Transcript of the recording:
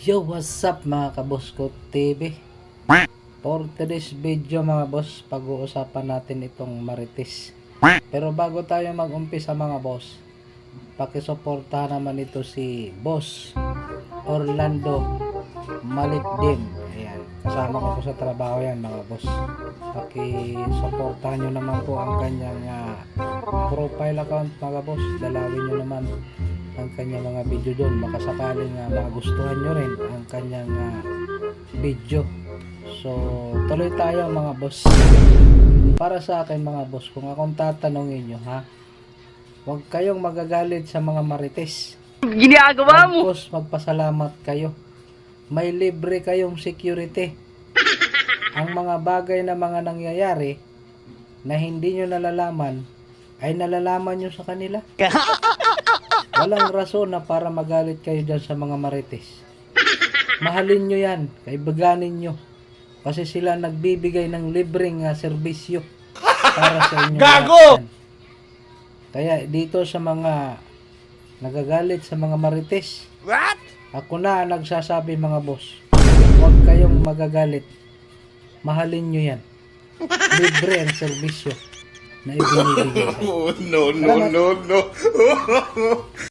Yo, what's up mga kaboss ko TV? For today's video mga boss, pag-uusapan natin itong Marites. Pero bago tayo mag-umpisa mga boss, pakisuportahan naman ito si Boss Orlando Malitdim. Ayan, kasama ko po sa trabaho yan mga boss. Pakisuportahan nyo naman po ang kanyang profile account mga boss. Dalawin nyo naman ang kanyang mga video doon. Baka sakaling magustuhan nyo rin ang kanyang video. So, tuloy tayo mga boss. Para sa akin mga boss, kung akong tatanungin nyo huwag kayong magagalit sa mga Marites. Ginagawa mo! Boss, magpasalamat kayo. May libre kayong security. Ang mga bagay na mga nangyayari na hindi nyo nalalaman, ay nalalaman nyo sa kanila. Walang rason na para magalit kayo dyan sa mga Marites. Mahalin nyo yan, kaibiganin nyo. Kasi sila nagbibigay ng libreng serbisyo para sa inyo. Gago! Kaya dito sa mga nagagalit sa mga Marites, What? ako na nagsasabi mga boss, huwag kayong magagalit. Mahalin nyo yan. Libre ang serbisyo na ibinibigay. No.